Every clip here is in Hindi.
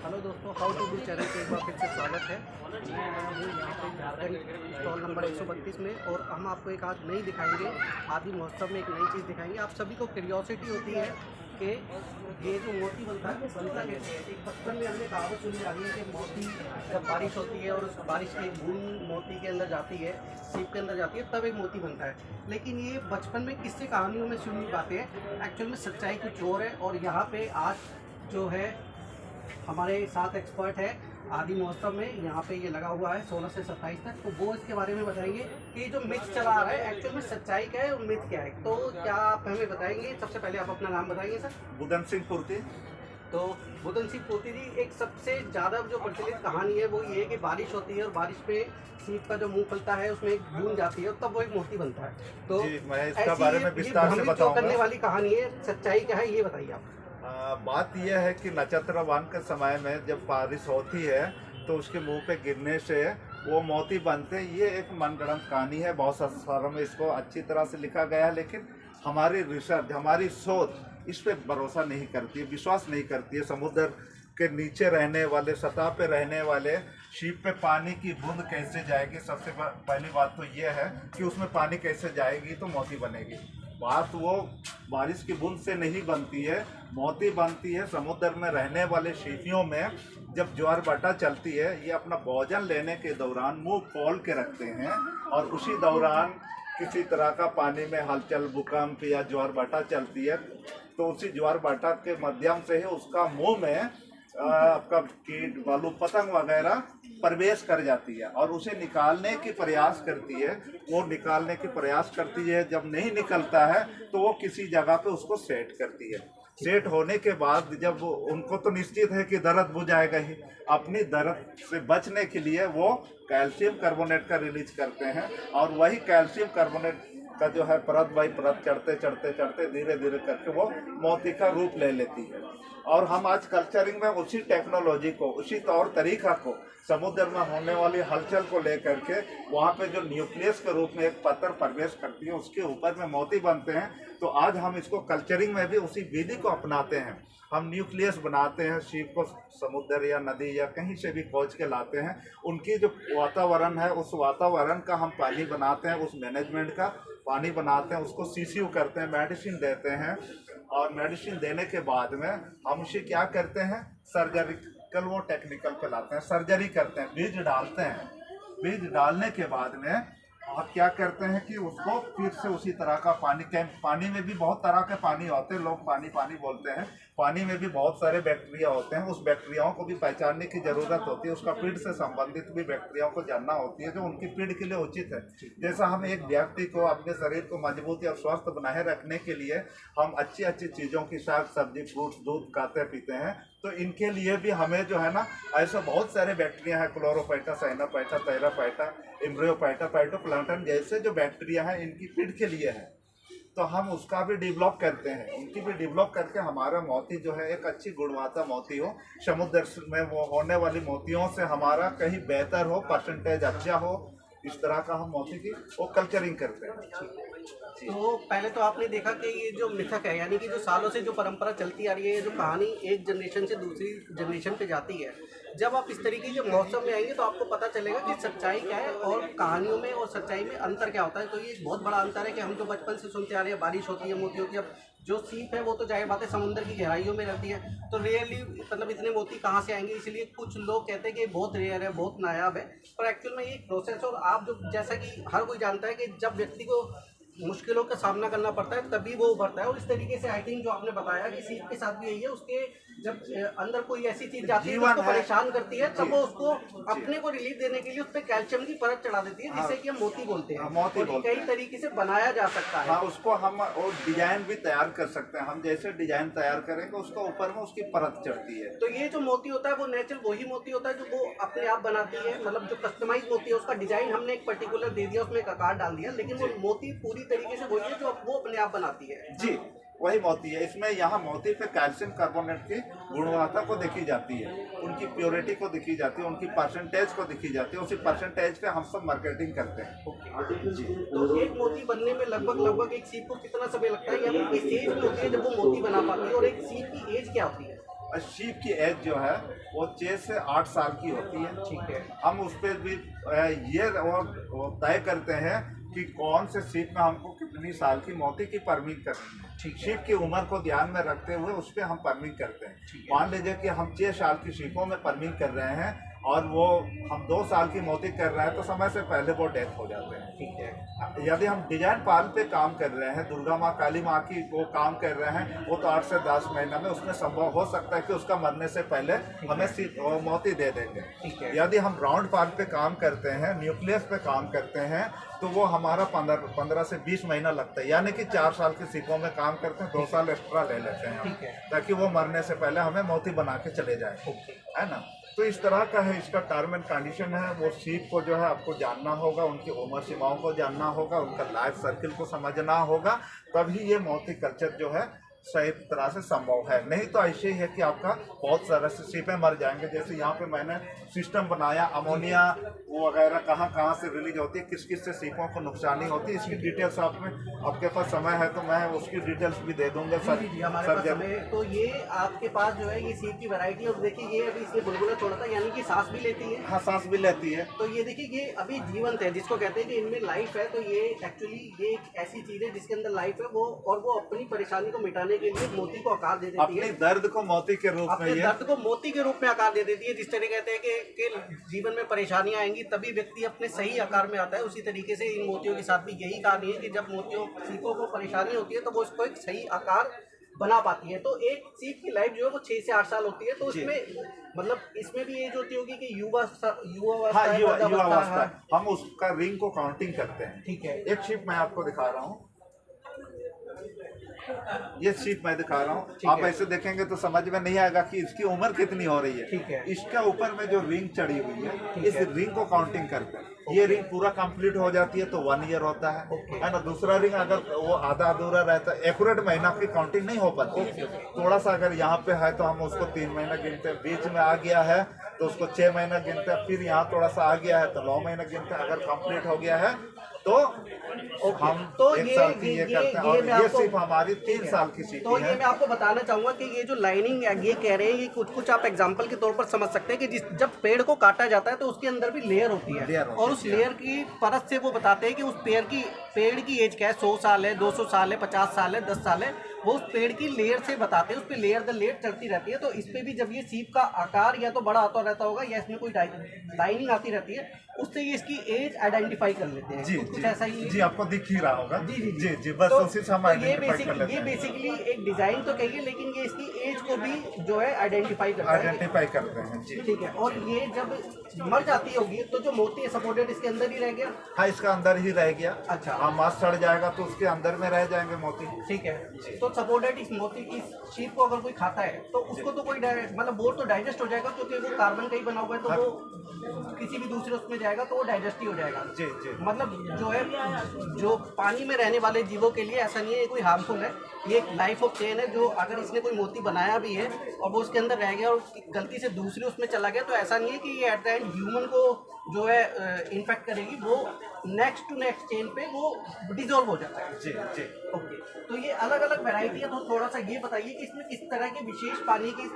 हेलो दोस्तों, हाउ टू डू चैनल पे एक बार फिर से स्वागत है। मैं आया हूँ यहाँ पे झारखंड स्टॉल नंबर 132 में, और हम आपको एक आज नई दिखाएंगे। आदि महोत्सव में एक नई चीज़ दिखाएंगे। आप सभी को क्यूरियोसिटी होती है कि ये जो मोती बनता है वो बनता कैसे है। एक बचपन में हमने कहावत सुनी जा रही है कि मोती जब बारिश होती है और उस बारिश की एक बूंद मोती के अंदर जाती है, सीप के अंदर जाती है, तब एक मोती बनता है। लेकिन ये बचपन में किससे कहानियों में सुनी बातें हैं, एक्चुअल में सच्चाई कुछ और है। और यहाँ पे आज जो है हमारे साथ एक्सपर्ट है आदि महोत्सव में, यहाँ पे ये लगा हुआ है 16 से 27 तक, तो वो इसके बारे में बताएंगे कि जो मिथ चला आ रहा है एक्चुअल में सच्चाई क्या है और मिथ क्या है। तो क्या आप हमें बताएंगे? सबसे पहले आप अपना नाम बताएंगे सर। बुदन सिंह पूर्ति। तो बुदन सिंह पूर्ति जी, एक सबसे ज़्यादा जो प्रचलित कहानी है वो ये है कि बारिश होती है और बारिश पे सीप का जो मुंह खुलता है उसमें एक बूंद जाती है और तब वो एक मोती बनता है। तो जी, मैं इसका बारे में विस्तार से जो बताऊंगा। करने वाली कहानी है, सच्चाई क्या है ये बताइए आप। बात यह है कि नक्षत्रवान के समय में जब बारिश होती है तो उसके मुंह पे गिरने से वो मोती बनते हैं। ये एक मनगढ़ंत कहानी है, बहुत सारों में इसको अच्छी तरह से लिखा गया है, लेकिन हमारी रिसर्च, हमारी शोध इस पे भरोसा नहीं करती है, विश्वास नहीं करती है। समुद्र के नीचे रहने वाले, सतह पे रहने वाले शीप पे पानी की बूंद कैसे जाएगी? सबसे पहली बात तो ये है कि उसमें पानी कैसे जाएगी तो मोती बनेगी। बात वो बारिश की बूंद से नहीं बनती है, मोती बनती है समुद्र में रहने वाले शिपियों में। जब ज्वार भाटा चलती है, ये अपना भोजन लेने के दौरान मुंह खोल के रखते हैं और उसी दौरान किसी तरह का पानी में हलचल, भूकंप या ज्वार भाटा चलती है तो उसी ज्वार भाटा के माध्यम से ही उसका मुंह में आपका कीट, बालू, पतंग वगैरह प्रवेश कर जाती है और उसे निकालने की प्रयास करती है। वो निकालने की प्रयास करती है, जब नहीं निकलता है तो वो किसी जगह पे उसको सेट करती है। सेट होने के बाद जब उनको तो निश्चित है कि दर्द बुझाएगा ही, अपनी दर्द से बचने के लिए वो कैल्शियम कार्बोनेट का रिलीज करते हैं और वही कैल्शियम कार्बोनेट का जो है परत बाई परत चढ़ते चढ़ते चढ़ते धीरे धीरे करके वो मोती का रूप ले लेती है। और हम आज कल्चरिंग में उसी टेक्नोलॉजी को, उसी तौर तरीका को समुद्र में होने वाली हलचल को लेकर के वहाँ पे जो न्यूक्लियस के रूप में एक पत्थर प्रवेश करती है उसके ऊपर में मोती बनते हैं। तो आज हम इसको कल्चरिंग में भी उसी विधि को अपनाते हैं। हम न्यूक्लियस बनाते हैं, शीप को समुद्र या नदी या कहीं से भी खोज के लाते हैं। उनकी जो वातावरण है उस वातावरण का हम पानी बनाते हैं, उस मैनेजमेंट का पानी बनाते हैं, उसको सीसीयू करते हैं, मेडिसिन देते हैं। और मेडिसिन देने के बाद में हम उसे क्या करते हैं, सर्जरिकल वो टेक्निकल पे लाते हैं, सर्जरी करते हैं, बीज डालते हैं। बीज डालने के बाद में आप क्या करते हैं कि उसको फिर से उसी तरह का पानी में भी बहुत तरह के पानी होते हैं, लोग पानी पानी बोलते हैं। पानी में भी बहुत सारे बैक्टीरिया होते हैं, उस बैक्टीरियाओं को भी पहचानने की ज़रूरत होती है। उसका पीढ़ से संबंधित भी बैक्टीरियाओं को जानना होती है जो उनकी पीढ़ के लिए उचित है। जैसा हम एक व्यक्ति को अपने शरीर को मजबूत और स्वस्थ बनाए रखने के लिए हम अच्छी अच्छी चीज़ों की, साग सब्जी, फ्रूट्स, दूध खाते पीते हैं, तो इनके लिए भी हमें जो है ना ऐसे बहुत सारे बैक्टीरिया हैं, क्लोरोफाइटा, साइनोफाइटा, थैलाफाइटा, एम्ब्रियोफाइटा, फाइटोप्लैंटन जैसे जो बैक्टीरिया हैं इनकी पीढ़ के लिए है। तो हम उसका भी डेवलप करते हैं, उनकी भी डेवलप करके हमारा मोती जो है एक अच्छी गुणवत्ता मोती हो, समुद्र में वो होने वाली मोतियों से हमारा कहीं बेहतर हो, परसेंटेज अच्छा हो, इस तरह का हम मोती की वो कल्चरिंग करते हैं। तो पहले तो आपने देखा कि ये जो मिथक है, यानी कि जो सालों से जो परंपरा चलती आ रही है, जो कहानी एक जनरेशन से दूसरी जनरेशन पे जाती है, जब आप इस तरीके के महोत्सव में आएंगे तो आपको पता चलेगा कि सच्चाई क्या है और कहानियों में और सच्चाई में अंतर क्या होता है। तो ये एक बहुत बड़ा अंतर है कि हम जो बचपन से सुनते आ रहे हैं, बारिश होती है, मोती होती है। अब जो सीप है वो तो जाहिर बात है समुद्र की गहराइयों में रहती है, तो रियरली मतलब इतने मोती कहाँ से आएंगे, इसलिए कुछ लोग कहते हैं कि बहुत रेयर है, बहुत नायाब है। पर एक्चुअल में ये प्रोसेस, और आप जो जैसा कि हर कोई जानता है कि जब व्यक्ति को मुश्किलों का सामना करना पड़ता है तभी वो उभरता है। और इस तरीके से आई थिंक जो आपने बताया कि सीप के साथ भी यही है, उसके जब अंदर कोई ऐसी चीज जाती है उसको परेशान करती है, तब वो उसको अपने को रिलीफ देने के लिए उस पर कैल्शियम की परत चढ़ा देती है, जिससे कि हम मोती बोलते हैं। मोती कई तरीके से बनाया जा सकता है। हाँ, उसको हम और डिजाइन भी तैयार कर सकते हैं। हम जैसे डिजाइन तैयार करेंगे उसको ऊपर में उसकी परत चढ़ती है। तो ये जो मोती होता है वो नेचुरल वही मोती होता है जो वो अपने आप बनाती है, मतलब जो कस्टमाइज मोती है उसका डिजाइन हमने एक पर्टिकुलर दे दिया, उसमें एक आकार डाल दिया, लेकिन वो मोती पूरी तरीके से वही है जो वो अपने आप बनाती है। जी, वही मोती है। इसमें यहाँ मोती पे कैल्शियम कार्बोनेट की गुणवत्ता को देखी जाती है, उनकी प्योरिटी को देखी जाती है, उनकी परसेंटेज को देखी जाती है। उसी परसेंटेज पे हम सब मार्केटिंग करते हैं। जी, तो एक मोती बनने में लगभग एक सीप को कितना समय लगता है, या वो किस एज में होती है जब वो मोती बना पाती है, और एक सीप की एज क्या होती है? और शीप की एज जो है वो 6 से 8 साल की होती है। ठीक है। हम उस पर भी ये वो तय करते हैं कि कौन से शीप में हमको कितनी साल की मोती की पर्मिंग करनी है। ठीक है। शीप की उम्र को ध्यान में रखते हुए उस पर हम पर्मिंग करते हैं। ठीक है। मान लीजिए कि हम 6 साल की शीपों में पर्मिंग कर रहे हैं और वो हम 2 साल की मोती कर रहे हैं तो समय से पहले वो डेथ हो जाते हैं। ठीक है। यदि हम डिजाइन पाल पे काम कर रहे हैं, दुर्गा माँ काली माँ की वो काम कर रहे हैं, वो तो 8 से 10 महीना में उसमें संभव हो सकता है कि उसका मरने से पहले हमें मोती दे देंगे। ठीक है। यदि हम राउंड पाल पे काम करते हैं, न्यूक्लियस पे काम करते हैं, तो वो हमारा 15 से 20 महीना लगता है, यानी कि 4 साल की सीपों में काम करते हैं, 2 साल एक्स्ट्रा ले लेते हैं ठीक है। ताकि वो मरने से पहले हमें मोती बना के चले जाए, है ना। तो इस तरह का है इसका टर्म एंड कंडीशन है। वो शीप को जो है आपको जानना होगा, उनकी उम्र सीमाओं को जानना होगा, उनका लाइफ सर्किल को समझना होगा, तभी ये मोती कल्चर जो है सही तरह से संभव है। नहीं तो ऐसे ही है कि आपका बहुत सारे सीपें मर जाएंगे। जैसे यहाँ पे मैंने सिस्टम बनाया, अमोनिया वो वगैरह कहाँ से रिलीज होती है, किस किस से सीपों को नुकसानी होती है, इसकी डिटेल्स आपके पास समय है तो मैं उसकी डिटेल्स भी दे दूंगा सर। जी, हमारे पास समय है। तो ये आपके पास जो है ये सीप की वैरायटी है और देखिए ये अभी इसने बुलबुला छोड़ा था, यानी कि सांस भी लेती है। हाँ, सांस भी लेती है। तो ये देखिए ये अभी जीवंत है, जिसको कहते हैं कि इनमें लाइफ है। तो ये एक्चुअली ये एक ऐसी चीज है जिसके अंदर लाइफ है, वो अपनी परेशानी को मिटाने के लिए मोती को आकार दे देती अपनी है, दर्द को मोती के रूप में, अपने दर्द को मोती के रूप में आकार दे देती है। जिस तरह कहते हैं कि जीवन में परेशानियां आएंगी तभी व्यक्ति अपने सही आकार में आता है, उसी तरीके से इन मोतियों के साथ भी यही कहानी है कि जब सीपों को परेशानी होती है तो वो इसको एक सही आकार बना पाती है। तो एक सीप की लाइफ जो है वो 6 से 8 साल होती है। तो इसमें मतलब इसमें भी एज होती होगी कि युवावस्था हम उसका रिंग को काउंटिंग करते हैं। ठीक है। एक शिप मैं आपको दिखा रहा हूँ, ये शीप मैं दिखा रहा हूँ। आप ऐसे देखेंगे तो समझ में नहीं आएगा कि इसकी उम्र कितनी हो रही है। ठीक है। इसके ऊपर में जो रिंग चढ़ी हुई है, इस रिंग को काउंटिंग करते हैं। ये रिंग पूरा कंप्लीट हो जाती है तो 1 ईयर होता है ना। दूसरा रिंग अगर वो आधा अधूरा रहता है, एक्यूरेट महीना की काउंटिंग नहीं हो पाती। थोड़ा सा अगर यहाँ पे है तो हम उसको 3 महीना गिनते हैं, बीच में आ गया है तो उसको 6 महीना गिनते हैं, फिर यहाँ थोड़ा सा आ गया है तो 9 महीना गिनते हैं। अगर कंप्लीट हो गया है तो हम तो 1 साल की ये करते हैं। और ये सिर्फ हमारी 3 साल की सीप तो है। ये मैं आपको बताना चाहूंगा कि ये जो लाइनिंग ये कह रहे हैं, ये कुछ आप एग्जांपल के तौर पर समझ सकते हैं कि जब पेड़ को काटा जाता है तो उसके अंदर भी लेयर होती है, और उस लेयर की परत से वो बताते हैं कि उस पेड़ की एज क्या है, 100 साल है, 200 साल है, 50 साल है, 10 साल है। वो उस पेड़ की लेयर से बताते हैं, उस पर लेयर दर लेयर चढ़ती रहती है। तो इस पे भी जब ये सीप का आकार या तो बड़ा आता रहता होगा या इसमें कोई लाइनिंग आती रहती है, उससे ये इसकी एज आइडेंटिफाई कर लेते हैं। जी कुछ ऐसा ही जी, आपको दिख ही रहा होगा। जी जी जी जी, बस उसी से हम आइडेंटिफाई कर लेते ये हैं। बेसिकली एक डिजाइन तो कहिए, लेकिन ये इसकी एज को भी जो है आइडेंटिफाई करता है। आइडेंटिफाई करते हैं जी। ठीक है। और ये जब मर जाती होगी तो जो मोती है सपोर्टेड इसके अंदर ही रह गया। हाँ, इसका अंदर ही रह गया। अच्छा। हाँ, मांस सड़ जाएगा तो उसके अंदर में रह जाएंगे मोती। ठीक है। तो सपोर्टेड इस मोती की शीप को अगर कोई खाता है तो उसको तो कोई मतलब वो तो डाइजेस्ट हो जाएगा, क्योंकि वो कार्बन का ही बना हुआ है। तो वो किसी भी दूसरे उसमें जाएगा तो वो डाइजेस्ट ही हो जाएगा। जी जी। मतलब जो है जो पानी में रहने वाले जीवों के लिए ऐसा नहीं है कोई हार्मफुल है, ये एक लाइफ ऑफ चेन है। जो अगर इसने कोई मोती बनाया भी है और वो उसके अंदर रह गया और गलती से दूसरे उसमें चला गया, तो ऐसा नहीं है कि ये एट द एंड ह्यूमन को जो है इन्फेक्ट करेगी। वो नेक्स्ट टू नेक्स्ट चेन पे वो डिजोल्व हो जाता है। जी जी। ओके। तो ये अलग अलग वेराइटी है, तो थोड़ा सा ये बताइए कि इसमें किस तरह की विशेष पानी की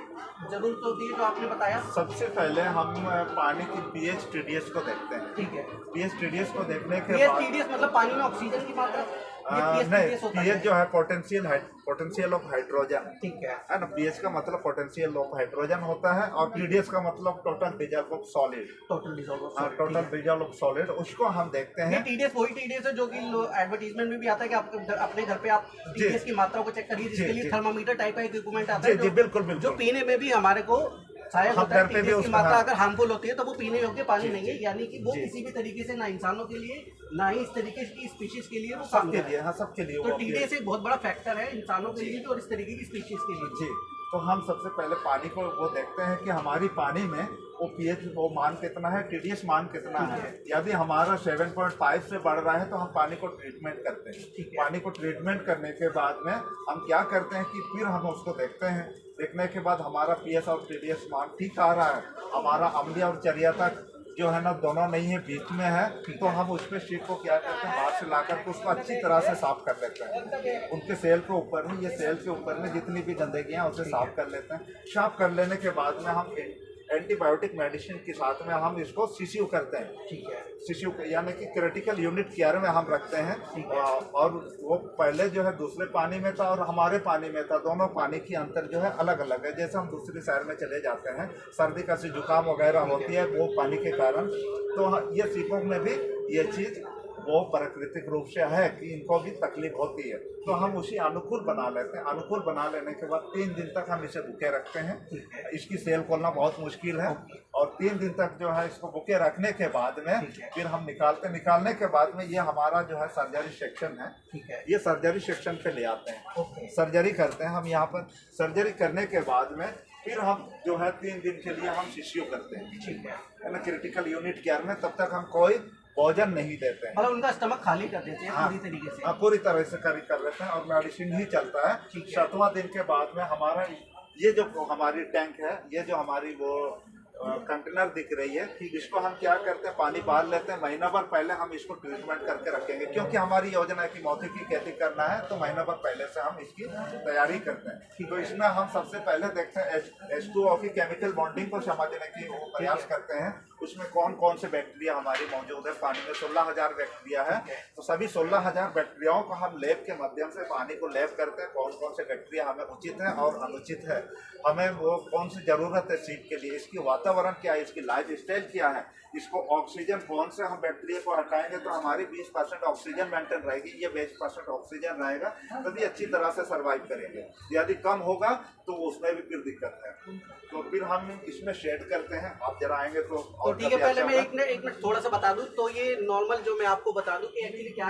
जरूरत होती है जो आपने बताया। सबसे पहले हम पानी की पीएच टीडीएस को देखते हैं। ठीक है। पीएच टीडीएस को देखने के पीएच बाद टीडीएस मतलब पानी में ऑक्सीजन की मात्रा। नहीं, पीएच जो है पोटेंशियल ऑफ हाइड्रोजन। ठीक है ना। पीएच का मतलब पोटेंशियल ऑफ हाइड्रोजन होता है और टीडीएस का मतलब total dissolve of solid. Total dissolve total dissolve of solid, उसको हम देखते हैं। टीडीएस वही टीडीएस है जो कि एडवर्टीजमेंट में भी आता है कि आप अपने घर पे आप टीडीएस की मात्रा को चेक करिए, जिसके लिए थर्मामीटर टाइप का एक इक्विपमेंट आता है। जी बिल्कुल। जो पीने में भी हमारे को सहायक होता है। टीडीएस की मात्रा अगर हार्मफुल होती है तो वो पीने योग्य पानी नहीं है, यानी कि वो किसी भी तरीके से ना इंसानों के लिए ना ही इस तरीके की स्पीशीज के लिए वो सबके लिए। हाँ, सबके लिए। तो टीडीएस एक बहुत बड़ा फैक्टर है इंसानों के लिए भी और इस तरीके की स्पीशीज के लिए जी। तो हम सबसे पहले पानी को वो देखते हैं कि हमारी पानी में वो पीएच वो मान कितना है, टीडीएस मान कितना है। यदि हमारा 7.5 से बढ़ रहा है तो हम पानी को ट्रीटमेंट करते हैं। पानी को ट्रीटमेंट करने के बाद में हम क्या करते हैं कि फिर हम उसको देखते हैं। देखने के बाद हमारा पीएच और टीडीएस मान ठीक आ रहा है, हमारा अम्लीय और चर्या तक जो है ना दोनों नहीं है, बीच में है, तो हम उसमें सीप को क्या करते हैं, बाहर से ला करके उसको अच्छी तरह से साफ कर लेते हैं। उनके सेल के ऊपर में, ये सेल के ऊपर में जितनी भी गंदगी है उसे साफ कर लेते हैं। साफ कर लेने के बाद में हम एंटीबायोटिक मेडिसिन के साथ में हम इसको सीसीयू करते हैं। ठीक है। सीसीयू यानी कि क्रिटिकल यूनिट केयर में हम रखते हैं। और वो पहले जो है दूसरे पानी में था और हमारे पानी में था, दोनों पानी की अंतर जो है अलग अलग है। जैसे हम दूसरे शहर में चले जाते हैं, सर्दी का जुकाम वगैरह होती है वो पानी के कारण, तो ये सीपों में भी ये चीज़ वो प्राकृतिक रूप से है कि इनको भी तकलीफ होती है, तो हम उसी अनुकूल बना लेते हैं। अनुकूल बना लेने के बाद 3 दिन तक हम इसे बुके रखते हैं। इसकी सेल खोलना बहुत मुश्किल है, और 3 दिन तक जो है इसको बुके रखने के बाद में फिर हम निकालने के बाद में ये हमारा जो है सर्जरी सेक्शन है। ठीक है। ये सर्जरी सेक्शन पे ले आते हैं, सर्जरी करते हैं हम यहाँ पर। सर्जरी करने के बाद में फिर हम जो है 3 दिन के लिए हम सीसीयू करते हैं। ठीक है ना, क्रिटिकल यूनिट केयर में। तब तक हम कोई भोजन नहीं देते हैं, मतलब उनका स्टमक खाली कर देते हैं। हाँ, पूरी तरीके से। हाँ, पूरी तरह से कर लेते हैं, और मेडिसिन ही चलता है। 7वां दिन के बाद में हमारा ये जो हमारी टैंक है, ये जो हमारी वो कंटेनर दिख रही है, इसको हम क्या करते हैं, पानी बांध लेते हैं। महीना भर पहले हम इसको ट्रीटमेंट करके रखेंगे, क्योंकि हमारी योजना है कि मोती की खेती करना है, तो महीना भर पहले से हम इसकी तैयारी करते हैं। तो इसमें हम सबसे पहले देखते हैं H2O की केमिकल बॉन्डिंग को समझने की वो प्रयास करते हैं। उसमें कौन कौन से बैक्टीरिया हमारी मौजूद है। पानी में 16,000 बैक्टीरिया है, तो सभी 16,000 बैक्टीरियाओं को हम लैब के माध्यम से पानी को लैब करते हैं। कौन कौन से बैक्टीरिया हमें उचित है और अनुचित है, हमें वो कौन सी ज़रूरत है सीप के लिए, इसकी वातावरण क्या है, इसकी लाइफ स्टाइल क्या है, इसको ऑक्सीजन कौन से हम बैक्टीरिया को हटाएंगे तो हमारी 20% ऑक्सीजन मेंटेन रहेगी, ये 20% ऑक्सीजन रहेगा, तभी अच्छी तरह से सर्वाइव करेंगे। यदि कम होगा तो उसमें भी फिर दिक्कत है, तो फिर हम इसमें शेड करते हैं। आप जरा आएंगे तो ठीक है। पहले मैं एक मिनट थोड़ा सा बता दूं, तो ये नॉर्मल जो मैं आपको बता दूं कि एक्चुअली क्या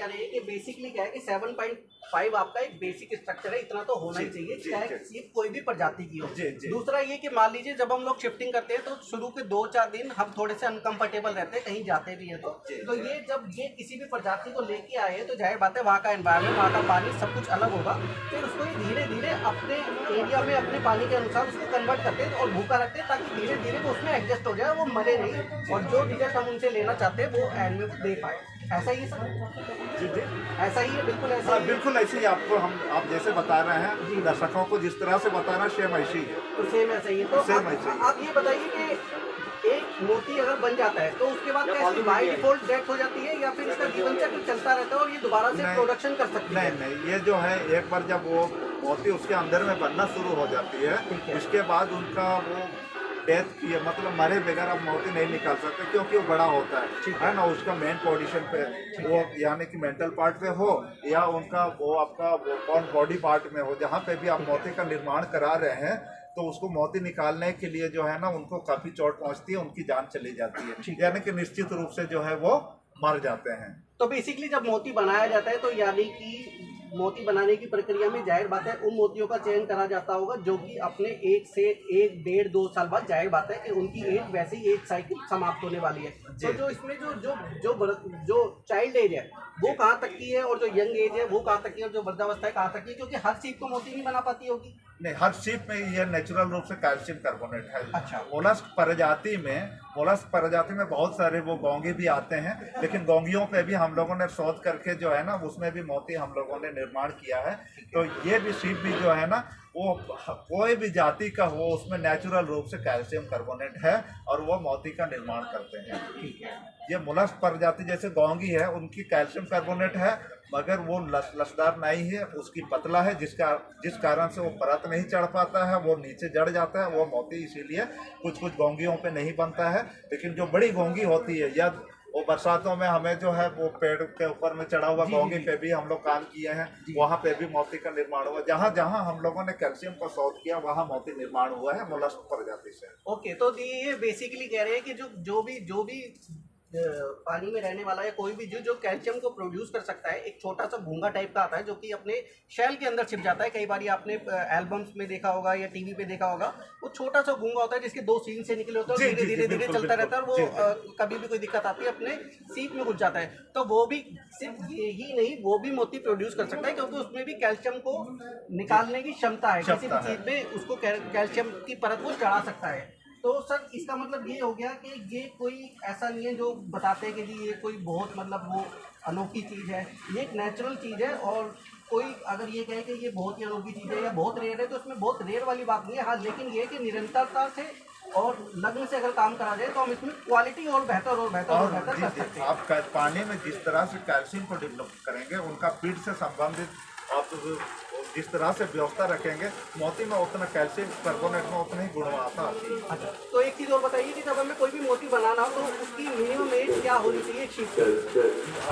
रही है कि बेसिकली क्या है कि 7.5 आपका एक बेसिक स्ट्रक्चर है, इतना तो होना ही चाहिए, चाहे सीप कोई भी प्रजाति की हो। दूसरा ये कि मान लीजिए जब हम लोग शिफ्टिंग करते हैं तो शुरू के 2-4 दिन हम थोड़े से अनकंफर्टेबल रहते हैं, कहीं जाते भी हैं तो ये जब ये किसी भी प्रजाति को लेके आए तो जाहिर बात है वहाँ का एनवायरनमेंट, वहाँ का पानी सब कुछ अलग होगा। फिर उसको ये धीरे धीरे अपने एरिया में अपने पानी के अनुसार उसको कन्वर्ट करते हैं और भूखा रखते हैं, ताकि धीरे धीरे वो उसमें एडजस्ट हो जाए, वो मरे नहीं, और जो रिजल्ट हम उनसे लेना चाहते हैं वो एंड में दे पाए। ऐसा ही सर? जी, ऐसा ही है, बिल्कुल ऐसा ही। बिल्कुल ऐसे ही आपको आप जैसे बता रहे हैं, दर्शकों को जिस तरह से बता रहे हैं सेम ऐसे ही है। तो सेम ऐसा ही है। तो आप ये बताइए कि एक मोती अगर बन जाता है तो उसके बाद क्या इसकी बाय डिफॉल्ट डेथ हो जाती है, या फिर इसका जीवन चक्र चलता रहता है और ये दोबारा से प्रोडक्शन कर सकती है? नहीं, ये जो है एक बार जब वो मोती उसके अंदर में बनना शुरू हो जाती है, इसके बाद उनका वो डेथ की है, मतलब मरे बगैर अब मोती नहीं निकाल सकते, क्योंकि वो बड़ा होता है ना। उसका मेन पोजीशन पे वो यानी कि मेंटल पार्ट पे हो या उनका वो आपका वो बॉडी पार्ट में हो, जहाँ पे भी आप मोती का निर्माण करा रहे हैं, तो उसको मोती निकालने के लिए जो है ना उनको काफ़ी चोट पहुंचती है, उनकी जान चली जाती है, यानी कि निश्चित रूप से जो है वो मर जाते हैं। तो बेसिकली जब मोती बनाया जाता है तो यानी कि मोती बनाने की प्रक्रिया में जाहिर बात है उन मोतियों का चयन करा जाता होगा जो कि अपने 1 से 1, 1.5, 2 साल बाद जाहिर बात है कि उनकी एज वैसे ही एज साइकिल समाप्त होने वाली है। तो जो इसमें जो चाइल्ड एज है वो कहाँ तक की है, और जो यंग एज है वो कहाँ तक की है, और जो वृद्धावस्था है कहाँ तक की है, क्योंकि हर सीप को मोती नहीं बना पाती होगी। नहीं, हर सीप में ये नेचुरल रूप से कैल्शियम कार्बोनेट है। अच्छा। मोलस्क प्रजाति में बहुत सारे वो गोंगी भी आते हैं, लेकिन गोंगियों पे भी हम लोगों ने शोध करके जो है ना उसमें भी मोती हम लोगों ने निर्माण किया है। तो ये भी सीप भी जो है ना वो कोई भी जाति का हो, उसमें नेचुरल रूप से कैल्शियम कार्बोनेट है और वो मोती का निर्माण करते हैं। ठीक है। ये मोलस्क प्रजाति जैसे गोंगी है, उनकी कैल्शियम कार्बोनेट है, मगर वो लसदार नहीं है, उसकी पतला है, जिस कारण से वो परत नहीं चढ़ पाता है, वो नीचे जड़ जाता है वो मोती, इसीलिए कुछ गोंगियों पे नहीं बनता है। लेकिन जो बड़ी गोंगी होती है, या वो बरसातों में हमें जो है वो पेड़ के ऊपर में चढ़ा हुआ गोंगी पे भी हम लोग काम किए हैं, वहाँ पे भी मोती का निर्माण हुआ। जहाँ जहाँ हम लोगों ने कैल्शियम का शोध किया वहाँ मोती निर्माण हुआ है मोलस्क प्रजाति से। ओके, तो ये बेसिकली कह रहे हैं कि जो भी पानी में रहने वाला या कोई भी जो कैल्शियम को प्रोड्यूस कर सकता है, एक छोटा सा घूंगा टाइप का आता है जो कि अपने शेल के अंदर छिप जाता है। कई बार आपने एल्बम्स में देखा होगा या टीवी पे देखा होगा, वो छोटा सा घूंगा होता है जिसके 2 सीन से निकले होते हैं और धीरे धीरे चलता रहता है, और वो कभी भी कोई दिक्कत आती है अपने सीप में घुस जाता है। तो वो भी सिर्फ यही नहीं, वो भी मोती प्रोड्यूस कर सकता है, क्योंकि उसमें भी कैल्शियम को निकालने की क्षमता है। किसी भी चीज में उसको कैल्शियम की परत वो चढ़ा सकता है। तो सर इसका मतलब ये हो गया कि ये कोई ऐसा नहीं है जो बताते हैं कि जी ये कोई बहुत मतलब वो अनोखी चीज़ है, ये एक नेचुरल चीज़ है। और कोई अगर ये कहे कि ये बहुत ही अनोखी चीज़ है या बहुत रेयर है तो उसमें बहुत रेयर वाली बात नहीं है। हाँ, लेकिन ये कि निरंतरता से और लगन से अगर काम करा जाए तो हम इसमें क्वालिटी और बेहतर और बेहतर और बेहतर कर सकते हैं। आप पानी में जिस तरह से कैल्शियम को डेवलप करेंगे, उनका फीड से संबंधित आप जिस तरह से व्यवस्था रखेंगे, मोती में उतना कैल्शियम, कार्बोनेट में उतनी गुणवत्ता आती है। अच्छा, तो एक चीज़ और बताइए कि जब हमें कोई भी मोती बनाना हो तो उसकी मिनिमम एज क्या होनी चाहिए शीप की?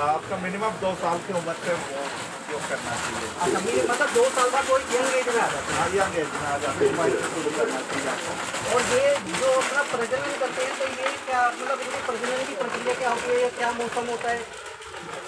आपका मिनिमम 2 साल की उम्र से वो उपयोग करना चाहिए। अच्छा, मतलब 2 साल बाद कोई यंग एज में आ जाता है। यंग एज में आ जाते हैं, वहीं से शुरू करना चाहिए आपको। और ये जो अपना प्रजनन करते हैं तो ये क्या मतलब इनकी प्रजनन की प्रक्रिया क्या होती है या क्या मौसम होता है?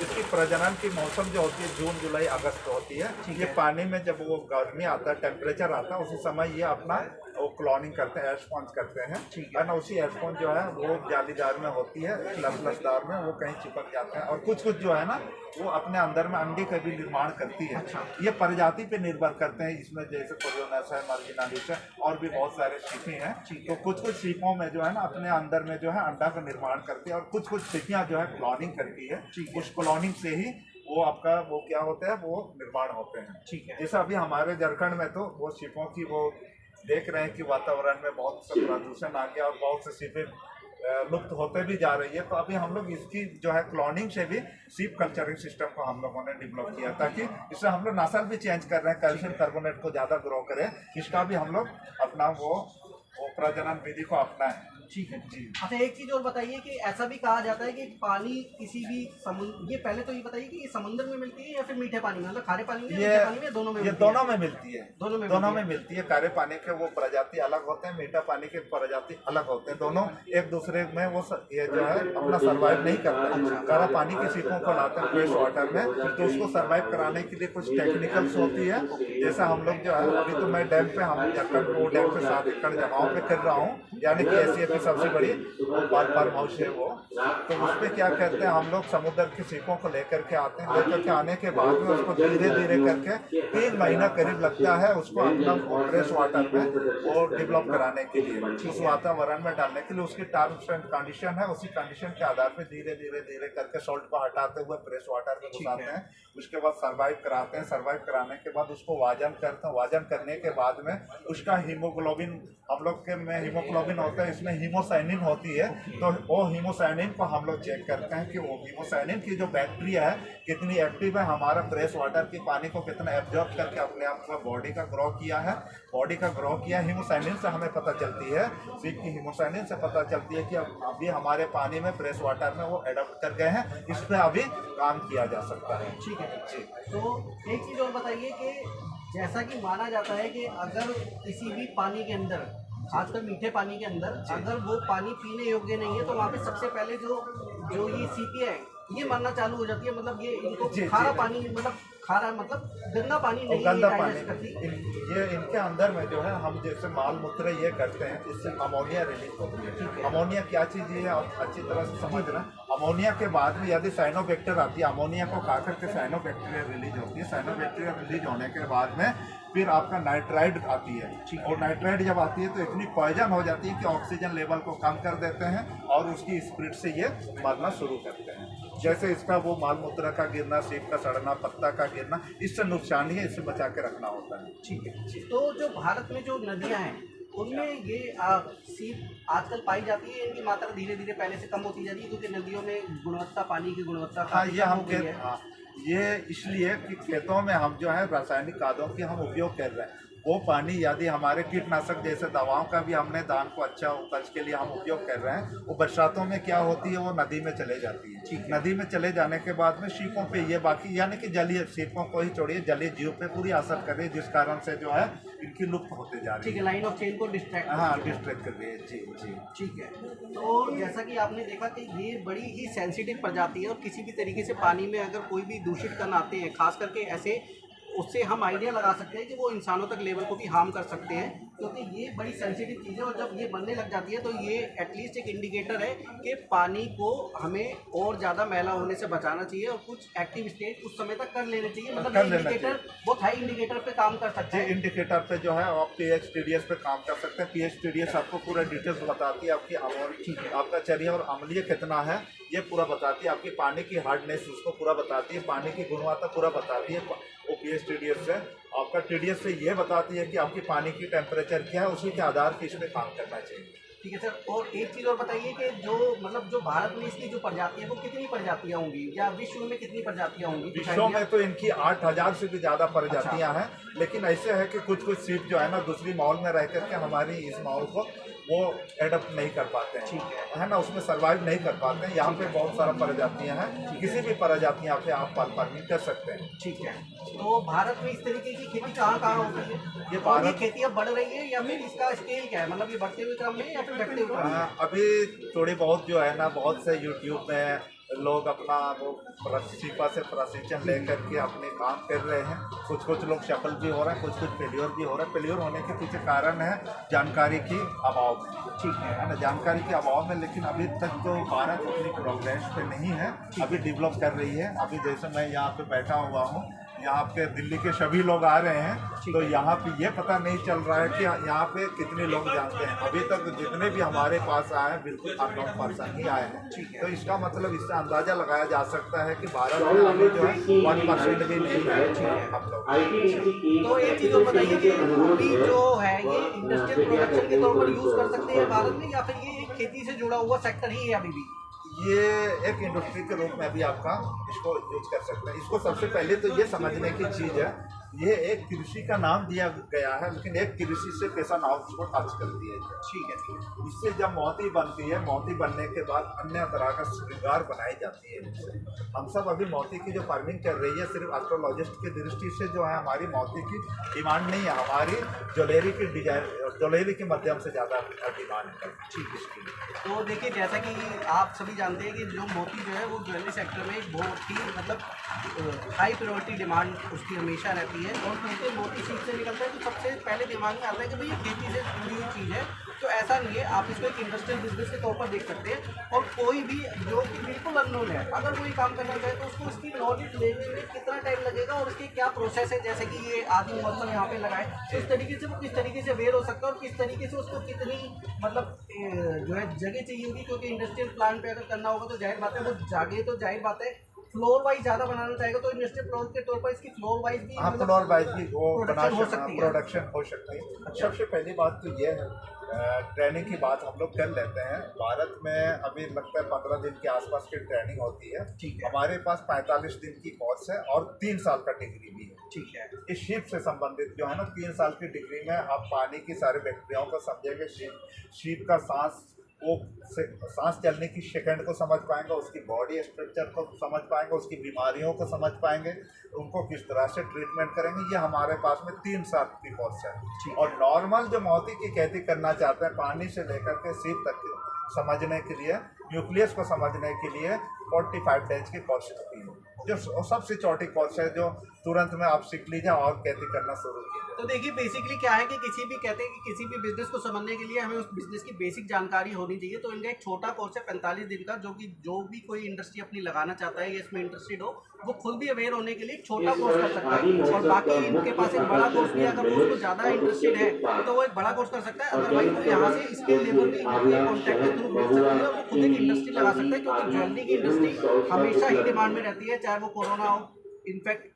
इसकी प्रजनन की मौसम जो होती है जून जुलाई अगस्त होती है। ये पानी में जब वो गर्मी आता है, टेम्परेचर आता है, उसी समय ये अपना वो क्लोनिंग करते हैं, एस्पॉन्ज करते हैं। है ना, उसी एस्पॉन्ज जो है वो जालीदार में होती है, लसदार में वो कहीं चिपक जाते हैं। और कुछ कुछ जो है ना वो अपने अंदर में अंडे का भी निर्माण करती है। ये प्रजाति पे निर्भर करते हैं, इसमें जैसे कोरियोनेस है, मार्जिनालिस है, और भी बहुत सारे सीपें हैं। तो कुछ कुछ सीपों में जो है ना अपने अंदर में जो है अंडा का निर्माण करती है, और कुछ कुछ सीपियाँ जो है क्लोनिंग करती है। उस क्लोनिंग से ही वो आपका वो क्या होता है, वो निर्माण होते हैं। ठीक है। जैसे अभी हमारे झारखंड में तो वो सीपों की वो देख रहे हैं कि वातावरण में बहुत सा प्रदूषण आ गया और बहुत से सीपें लुप्त होते भी जा रही है। तो अभी हम लोग इसकी जो है क्लोनिंग से भी सीप कल्चरिंग सिस्टम को हम लोगों ने डेवलप किया, ताकि इससे हम लोग नस्ल भी चेंज कर रहे हैं, कैल्शियम कार्बोनेट को ज़्यादा ग्रो करें, इसका भी हम लोग अपना वो प्रजनन विधि को अपनाएं। ठीक है जी। अच्छा, एक चीज़ और बताइए कि ऐसा भी कहा जाता है कि पानी किसी भी समुद्र, ये पहले तो ये बताइए कि ये समुद्र में मिलती है या फिर मीठे पानी में, मतलब खारे पानी में या मीठे पानी में, दोनों में? ये दोनों में मिलती है, दोनों में मिलती है। खारे पानी के वो प्रजाति अलग होते हैं, मीठा पानी के प्रजाति अलग होते हैं। दोनों एक दूसरे में वो ये जो है अपना सर्वाइव नहीं करते। खारा पानी के सीपों को लाते हैं फ्रेश वाटर में, तो उसको सर्वाइव कराने के लिए कुछ टेक्निकल्स होती है। जैसा हम लोग जो है अभी तो मैं डैम पे, हम वो डैम पे 7 एकड़ जगहों पे कर रहा हूँ, यानी कि एशिया की सबसे बड़ी फार्म हाउस है वो। तो उस पर क्या कहते हैं, हम लोग समुद्र के सीपों को लेकर के आते हैं। लेकर के आने के बाद में उसको धीरे धीरे करके 3 महीना करीब लगता है उसको अपना फ्रेश वाटर में वो डेवलप कराने के लिए, उस वातावरण में डालने के लिए। उसकी टर्म्स एंड कंडीशन है, उसी कंडीशन के आधार पर धीरे धीरे धीरे करके सॉल्ट को हटाते हुए फ्रेश वाटर में घुसाते हैं। उसके बाद सर्वाइव कराते हैं। सर्वाइव कराने के बाद उसको वाजन करते हैं। वाजन करने के बाद में उसका हीमोग्लोबिन, हम लोग के में हीमोग्लोबिन होता है, इसमें हीमोसाइनिन होती है। तो वो हीमोसाइनिन को हम लोग चेक करते हैं कि वो हीमोसाइनिन की जो बैक्टीरिया है कितनी एक्टिव है, हमारा फ्रेश वाटर के पानी को कितना एब्जॉर्ब करके अपने आप को बॉडी का ग्रो किया है। बॉडी का ग्रो किया हीमोसाइनिन से हमें पता चलती है, सीप की हीमोसाइनिन से पता चलती है कि अभी हमारे पानी में फ्रेश वाटर में वो एडप्ट कर गए हैं, इस पर अभी काम किया जा सकता है। ठीक है जी। तो एक चीज़ और बताइए कि जैसा कि माना जाता है कि अगर किसी भी पानी के अंदर, खासकर मीठे पानी के अंदर, अगर वो पानी पीने योग्य नहीं है तो वहाँ पे सबसे पहले जो ये सीपियाँ हैं ये मरना चालू हो जाती है। मतलब ये इनको खारा पानी, मतलब खारा मतलब गंदा पानी नहीं, गंदा पानी ये इनके अंदर में जो है हम जैसे माल मूत्र ये करते हैं, इससे अमोनिया रिलीज होती है। अमोनिया क्या चीज़ है आप अच्छी तरह से समझना। अमोनिया के बाद में यदि साइनोबैक्टीरिया आती है, अमोनिया को खा करके साइनोबैक्टीरिया रिलीज होती है। साइनोबैक्टीरिया रिलीज होने के बाद में फिर आपका नाइट्राइड आती है। और नाइट्राइड जब आती है तो इतनी पॉइजन हो जाती है कि ऑक्सीजन लेवल को कम कर देते हैं और उसकी स्पीड से ये मरना शुरू करते हैं। जैसे इसका वो माल मूत्र का गिरना, सीप का सड़ना, पत्ता का गिरना, इससे नुकसान ही है, इससे बचा के रखना होता है। ठीक है। तो जो भारत में जो नदियाँ हैं उनमें ये सीप आजकल पाई जाती है, इनकी मात्रा धीरे धीरे पहले से कम होती जा रही है क्योंकि नदियों में गुणवत्ता, पानी की गुणवत्ता ये हम ये इसलिए कि खेतों में हम जो है रासायनिक खादों की हम उपयोग कर रहे हैं। वो पानी यदि हमारे कीटनाशक जैसे दवाओं का भी हमने धान को अच्छा उपज के लिए हम उपयोग कर रहे हैं, वो बरसातों में क्या होती है, वो नदी में चले जाती है। नदी में चले जाने के बाद में सीपों पे ये बाकी यानी कि जलीय सीपों को ही छोड़िए जलीय जीव पे पूरी असर कर रही है, जिस कारण से जो है इनकी लुप्त होते जा रही है। ठीक है, लाइन ऑफ चेन को डिस्ट्रैक्ट, हाँ डिस्ट्रैक्ट कर रही है। जी जी ठीक है। तो जैसा कि आपने देखा कि ये बड़ी ही सेंसिटिव प्रजाति है और किसी भी तरीके से पानी में अगर कोई भी दूषित कण आते हैं, खास करके ऐसे, उससे हम आइडिया लगा सकते हैं कि वो इंसानों तक लेवल को भी हार्म कर सकते हैं। क्योंकि ये बड़ी सेंसिटिव चीज़ है और जब ये बनने लग जाती है तो ये एटलीस्ट एक इंडिकेटर है कि पानी को हमें और ज़्यादा मैला होने से बचाना चाहिए और कुछ एक्टिव स्टेट उस समय तक कर लेने चाहिए। मतलब ये इंडिकेटर बहुत हाई इंडिकेटर पे काम कर सकता है। इंडिकेटर पे जो है आप पीएच टीडीएस पे काम कर सकते हैं। पीएच टीडीएस आपको पूरा डिटेल्स बताती है, आपकी आपका चरिया और अम्लीय कितना है ये पूरा बताती है, आपकी पानी की हार्डनेस उसको पूरा बताती है, पानी की गुणवत्ता पूरा बताती है। वो पीएच टीडीएस से आपका टीडीएस से ये बताती है कि आपकी पानी की टेम्परेचर क्या है, उसी के आधार पर इसमें काम करना चाहिए। ठीक है सर, और एक चीज़ और बताइए कि जो भारत में इसकी जो प्रजाति है वो कितनी प्रजातियां होंगी या विश्व में कितनी प्रजातियां होंगी? विश्व में तो इनकी 8000 से भी ज़्यादा प्रजातियां हैं, लेकिन ऐसे है कि कुछ सीप जो है ना दूसरी माहौल में रह करके हमारी इस माहौल को वो एडप्ट नहीं कर पाते हैं, ठीक है ना, उसमें सर्वाइव नहीं कर पाते हैं। यहाँ पे बहुत सारा प्रजातियां हैं, किसी भी प्रजातियां पे आप फार्मिंग कर सकते हैं। ठीक है, तो भारत में इस तरीके की खेती कहाँ होती है? ये खेती अब बढ़ रही है या फिर इसका स्केल क्या है? मतलब ये बढ़ते हुए क्रम में या फिर घटते हुए क्रम में? अभी थोड़ी बहुत जो है ना, बहुत से यूट्यूब में लोग अपना वो सीपा से प्रशिक्षण लेकर के अपने काम कर रहे हैं। कुछ लोग सफल भी हो रहे हैं, कुछ फेल्योर भी हो रहे हैं। फेल्योर होने के पीछे कारण है जानकारी की अभाव, ठीक है ना, जानकारी के अभाव में। लेकिन अभी तक तो भारत उतनी प्रोग्रेस पे नहीं है, अभी डेवलप कर रही है। अभी जैसे मैं यहाँ पे बैठा हुआ हूँ, यहाँ पे दिल्ली के सभी लोग आ रहे हैं, तो यहाँ पे ये पता नहीं चल रहा है कि यहाँ पे कितने लोग जानते हैं। अभी तक जितने भी हमारे पास आए हैं बिल्कुल अननोन पर्सन ही आए हैं। तो इसका मतलब इससे अंदाजा लगाया जा सकता है कि भारत में अभी जो है 1% भी नहीं है हम लोग। तो एक चीज़ और बताइए कि अभी जो है ये इंडस्ट्रियल प्रोडक्शन के तौर पर यूज़ कर सकते हैं भारत में या फिर ये एक खेती से जुड़ा हुआ सेक्टर ही है अभी भी? ये एक इंडस्ट्री के रूप में भी आपका इसको यूज कर सकते हैं। इसको सबसे पहले तो ये समझने की चीज़ है, ये एक कृषि का नाम दिया गया है, लेकिन एक कृषि से पैसा नाम उसको टच करती है। ठीक है, इससे जब मोती बनती है, मोती बनने के बाद अन्य तरह का श्रृंगार बनाई जाती है। हम सब अभी मोती की जो फार्मिंग कर रही है सिर्फ एस्ट्रोलॉजिस्ट की दृष्टि से जो है, हमारी मोती की डिमांड नहीं है, हमारी ज्वेलरी की डिजाइन, ज्वेलरी के माध्यम से ज़्यादा डिमांड है। ठीक है, तो देखिए जैसा कि आप सभी जानते हैं कि जो मोती जो है वो ज्वेलरी सेक्टर में एक बहुत ही मतलब हाई प्रायोरिटी डिमांड उसकी हमेशा रहती है। और क्योंकि मोती सीप से निकलता है तो सबसे पहले दिमाग में आता है कि भाई ये खेती से जुड़ी हुई चीज़ है। तो ऐसा नहीं है, आप इसको एक इंडस्ट्रियल बिजनेस के तौर पर देख सकते हैं। और कोई भी जो कि बिल्कुल अननोन है, अगर कोई काम करना चाहे तो उसको इसकी नॉलेज लेने में कितना टाइम लगेगा और इसकी क्या प्रोसेस है, जैसे कि ये आदि महोत्सव यहाँ पे लगाए तो इस तरीके से वो किस तरीके से अवेयर हो सकता है और किस तरीके से उसको कितनी मतलब जो है जगह चाहिए होगी। क्योंकि इंडस्ट्रियल प्लांट पे अगर करना होगा तो जाहिर बात है वो जागे, तो जाहिर बात है फ्लोर वाइज ज़्यादा बनाना चाहेगा तो इंडस्ट्रियल प्लांट के तौर पर इसकी फ्लोर वाइज भी फ्लोर वाइज भी वो प्रोडक्शन हो सकती है। प्रोडक्शन हो सकती है। सबसे पहली बात तो ये है, ट्रेनिंग की बात हम लोग कर लेते हैं। भारत में अभी लगता है 15 दिन के आसपास की ट्रेनिंग होती है। ठीक है, हमारे पास 45 दिन की कोर्स है और 3 साल का डिग्री भी है। ठीक है, इस शीप से संबंधित जो है ना 3 साल की डिग्री में आप पानी की सारी बैक्टीरियाओं को समझेंगे, शीप का सांस चलने की सेकंड को समझ पाएंगे, उसकी बॉडी स्ट्रक्चर को समझ पाएंगे, उसकी बीमारियों को समझ पाएंगे, उनको किस तरह से ट्रीटमेंट करेंगे। ये हमारे पास में 3 साल की कोर्स है। और नॉर्मल जो मोती की खेती करना चाहते हैं, पानी से लेकर के सीप तक समझने के लिए, न्यूक्लियस को समझने के लिए 45 डेज की कोर्स होती है, जो सबसे छोटी कोर्स है, जो तुरंत में आप सीख लीजिए और खेती करना शुरू कीजिए। तो देखिए बेसिकली क्या है कि कहते हैं कि किसी भी बिजनेस को समझने के लिए हमें उस बिजनेस की बेसिक जानकारी होनी चाहिए। तो इनका एक छोटा कोर्स है 45 दिन का, जो भी कोई इंडस्ट्री अपनी लगाना चाहता है या इसमें इंटरेस्टेड हो, वो खुद भी अवेयर होने के लिए एक छोटा कोर्स कर सकता है। और बाकी इनके पास एक बड़ा कोर्स भी, अगर वो उसको ज़्यादा इंटरेस्टेड है तो वो एक बड़ा कोर्स कर सकता है। अदरवाइज वो यहाँ से स्किल लेवल भी कॉन्टैक्ट के थ्रू मिल सकती है और वो खुद एक इंडस्ट्री लगा सकता है। क्योंकि ज्वेलरी की इंडस्ट्री हमेशा ही डिमांड में रहती है, चाहे वो कोरोना हो। इनफैक्ट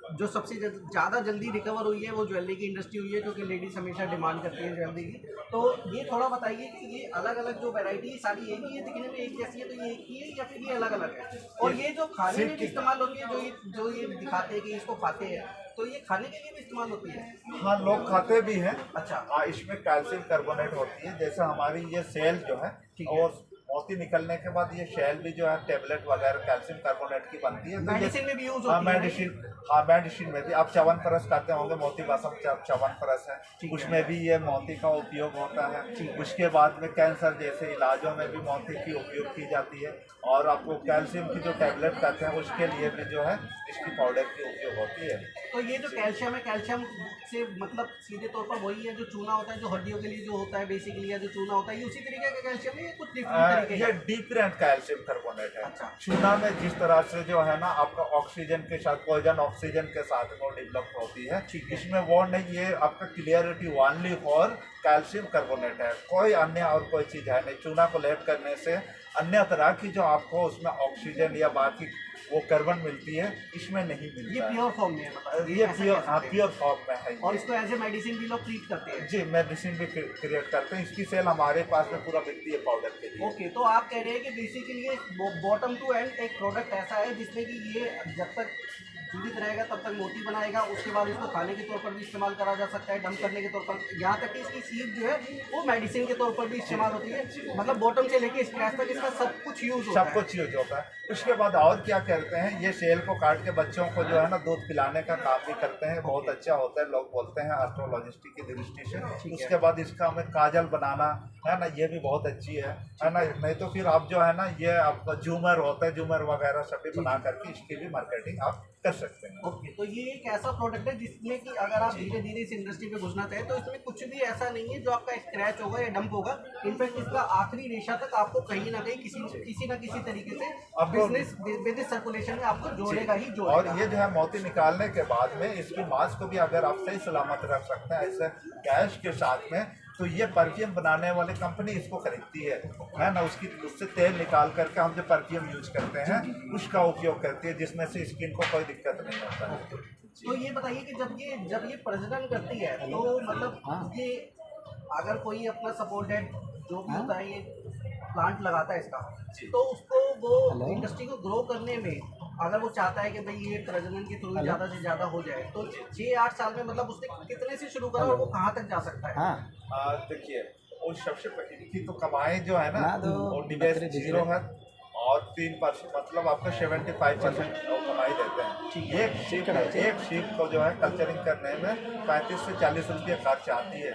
जो सबसे ज़्यादा जल्दी रिकवर हुई है वो ज्वेलरी की इंडस्ट्री हुई है, क्योंकि लेडीज़ हमेशा डिमांड करती है ज्वेलरी की। तो ये थोड़ा बताइए कि ये अलग अलग जो वैरायटी है सारी एक ही है, दिखने में एक जैसी है, तो ये एक ही है या फिर ये अलग अलग है? और ये जो खाने में इस्तेमाल होती है, जो ये दिखाते हैं कि इसको खाते हैं, तो ये खाने के लिए भी इस्तेमाल होती है? हाँ, लोग खाते भी हैं। अच्छा, इसमें कैल्शियम कार्बोनेट होती है। जैसे हमारी ये सेल जो है और मोती निकलने के बाद ये शेल भी जो है टेबलेट वगैरह कैल्शियम कार्बोनेट की बनती है। तो मेडिसिन में भी यूज हाँ होती है। मेडिसिन में भी आप च्यवनप्राश करते होंगे, मोती बासम च्यवनप्राश है, उसमें भी ये मोती का उपयोग होता है। उसके बाद में कैंसर जैसे इलाजों में भी मोती की उपयोग की जाती है। और आपको कैल्शियम की जो टैबलेट करते हैं उसके लिए भी जो है इसकी पाउडर की उपयोग होती है। तो ये जो कैल्शियम है, कैल्शियम से मतलब सीधे तौर पर वही है जो चूना होता है, जो हड्डियों के लिए जो होता है बेसिकली, या जो चूना होता है, ये उसी तरीके का कैल्शियम है या कुछ डिफरेंट तरीके ये का? डिफरेंट कैल्शियम कार्बोनेट है। अच्छा। चूना में जिस तरह से जो है ना आपका ऑक्सीजन के साथ, पॉइजन ऑक्सीजन के साथ वो डेवलप होती है, इसमें वो नहीं, ये आपका clarity only for calcium carbonate है, कोई अन्य और कोई चीज़ है नहीं। चूना को लेप करने से अन्य तरह की जो आपको उसमें ऑक्सीजन या बाकी वो कार्बन मिलती है, इसमें नहीं मिलती। ये प्योर फॉर्म में है, मतलब ये प्योर फॉर्म में है। और इसको एज ए मेडिसिन भी लोग ट्रीट करते हैं। जी, मेडिसिन भी क्रिएट करते हैं। इसकी सेल हमारे पास में पूरा बिकती है पाउडर के लिए। ओके, तो आप कह रहे हैं कि बेसिकली बॉटम टू एंड एक प्रोडक्ट ऐसा है जिसमें कि ये जब तक जीवित रहेगा तब तक मोती बनाएगा, उसके बाद इसको खाने के तौर पर भी इस्तेमाल करा जा सकता है, डंप करने के तौर पर, यहाँ तक कि इसकी सीड जो है वो मेडिसिन के तौर पर भी इस्तेमाल होती है। मतलब बॉटम से लेके स्क्रैच तक इसका सब कुछ यूज होता है। सब कुछ यूज होता है। उसके बाद और क्या करते हैं, ये सेल को काट के बच्चों को जो है ना दूध पिलाने का काम भी करते हैं, बहुत अच्छा होता है, लोग बोलते हैं एस्ट्रोलॉजिस्ट की दृष्टि से। उसके बाद इसका हमें काजल बनाना है ना, ये भी बहुत अच्छी है ना। नहीं तो फिर आप जो है ना, ये आपका झूमर होता है, झूमर वगैरह सभी बना करके इसकी भी मार्केटिंग आप कर सकते हैं। ओके, तो ये एक ऐसा प्रोडक्ट है जिसमें कि अगर आप धीरे धीरे इस इंडस्ट्री पे घुसना चाहें तो इसमें कुछ भी ऐसा नहीं है जो आपका स्क्रैच होगा या डंप होगा। इनफैक्ट इसका आखिरी रेशा तक आपको कहीं ना कहीं किसी ना किसी तरीके से बिजनेस सर्कुलेशन में आपको जोड़ेगा ही जोड़ेगा। और ये जो है मोती निकालने के बाद में इसकी मांस को भी अगर आप सही सलामत रख सकते हैं ऐसे कैश के साथ में, तो ये परफ्यूम बनाने वाली कंपनी इसको खरीदती है ना। उससे तेल निकाल करके हम जो परफ्यूम यूज करते हैं उसका उपयोग करती है, जिसमें से स्किन को कोई दिक्कत नहीं होता है। तो ये बताइए कि जब ये प्रजनन करती है तो मतलब ये अगर कोई अपना सपोर्टेड जो भी होता है, ये प्लांट लगाता है इसका, तो उसको वो इंडस्ट्री को ग्रो करने में अगर वो चाहता है कि भाई ये प्रजनन के थ्रू ज़्यादा से ज़्यादा हो जाए, तो 6-8 साल में मतलब उसने कितने से शुरू करा और वो कहाँ तक जा सकता है? देखिए, वो सबसे इनकी तो कमाई जो है ना वो निवेश 0 है और 3% मतलब आपका 75% कमाई देते हैं। एक शीप को जो है कल्चरिंग करने में 35 से 40 रुपये खर्च आती है।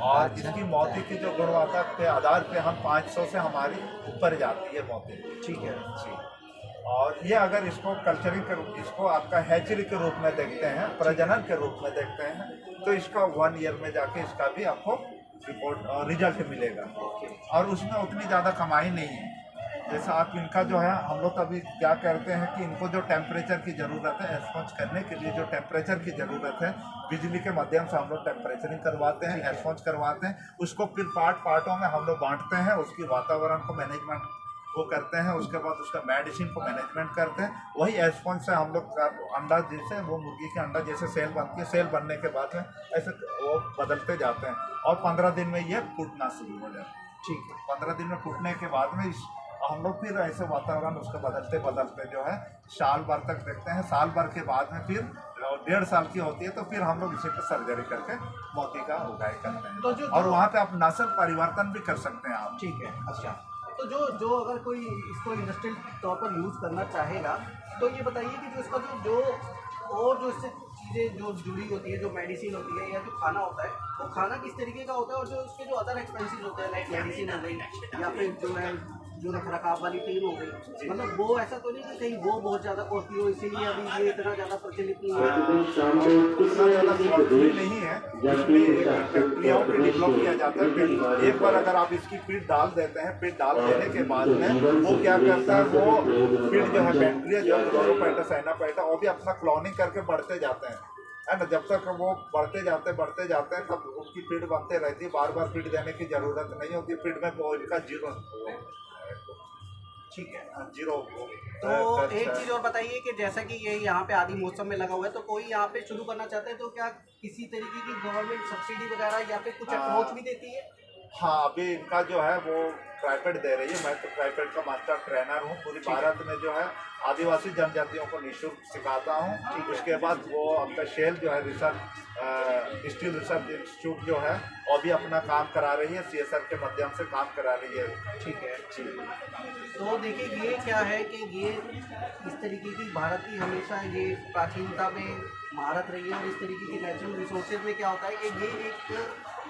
और इसकी मोती की जो गुणवत्ता के आधार पे हम 500 से हमारी ऊपर जाती है मोती। ठीक है जी। और ये अगर इसको कल्चरिंग के इसको आपका हैचरी के रूप में देखते हैं, प्रजनन के रूप में देखते हैं, तो इसका 1 ईयर में जाके इसका भी आपको रिजल्ट मिलेगा। और उसमें उतनी ज़्यादा कमाई नहीं है। जैसा आप इनका जो है, हम लोग अभी क्या करते हैं कि इनको जो टेम्परेचर की ज़रूरत है, एक्सपोज करने के लिए जो टेम्परेचर की ज़रूरत है, बिजली के माध्यम से हम लोग टेम्परेचरिंग करवाते हैं, एक्सपोज करवाते हैं। उसको फिर पार्टों में हम लोग बांटते हैं, उसकी वातावरण को मैनेजमेंट वो करते हैं, उसके बाद उसका मेडिसिन को मैनेजमेंट करते हैं। वही एस्पॉन्ज से हम लोग अंडा जैसे वो मुर्गी के अंडा जैसे सेल बनती है, सेल बनने के बाद में ऐसे वो बदलते जाते हैं और 15 दिन में ये फूटना शुरू हो जाता है। ठीक है, 15 दिन में फूटने के बाद में हम लोग फिर ऐसे वातावरण उसको बदलते बदलते जो है साल भर तक देखते हैं। साल भर के बाद में फिर 1.5 साल की होती है तो फिर हम लोग इसे पे सर्जरी करके मोती का उगाई करते हैं। तो और वहाँ पे आप नस्ल परिवर्तन भी कर सकते हैं आप। ठीक है, अच्छा। तो जो अगर कोई इसको इंडस्ट्रियल तौर पर यूज़ करना चाहेगा, तो ये बताइए कि जो इसका जो और जो इससे चीज़ें जो जुड़ी होती है, जो मेडिसिन होती है या जो खाना होता है, वो खाना किस तरीके का होता है, और जो उसके जो अदर एक्सपेंसेस होते हैं लाइक मेडिसिन हो गई या फिर जो है जो रखरखाव वाली टीम हो गई, मतलब वो ऐसा तो नहीं कि कहीं वो बहुत ज़्यादा कॉस्टली हो इसीलिए अभी ये इतना ज़्यादा प्रचलित नहीं है? उतना ज़्यादा कॉस्टली नहीं है, इसमें प्रक्रियाओं पे डेवलप किया जाता है। एक बार अगर आप इसकी फीड डाल देते हैं, फीड डाल देने के बाद में वो क्या करता है, वो फीड जो है बैक्टीरिया जो है क्लोरोपाइटा साइनोपाइटा, वो भी अपना क्लोनिंग करके बढ़ते जाते हैं, है ना। जब तक वो बढ़ते जाते हैं तब उनकी फीड बनते रहती है, बार बार फीड देने की ज़रूरत नहीं होती। फीड में वो इनका 0 ठीक है, 0। तो एक चीज़ और बताइए कि जैसा कि ये यहाँ पे आदि मौसम में लगा हुआ है, तो कोई यहाँ पे शुरू करना चाहता है तो क्या किसी तरीके की गवर्नमेंट सब्सिडी वगैरह या फिर कुछ अप्रोच भी देती है? हाँ, अभी इनका जो है वो ट्राइपेड दे रही है। मैं तो ट्राइपेड का मास्टर ट्रेनर हूँ। पूरी भारत में जो है आदिवासी जनजातियों को निःशुल्क सिखाता हूँ। उसके बाद वो अपना शेल जो है रिसर्च स्टील रिसर्च इंस्टीट्यूट जो है और भी अपना काम करा रही है, CSR के माध्यम से काम करा रही है। ठीक है जी। तो देखिए ये क्या है कि ये इस तरीके की भारत की हमेशा ये प्राचीनता में महारत रही है और इस तरीके की नेचुरल रिसोर्सेज में क्या होता है कि ये एक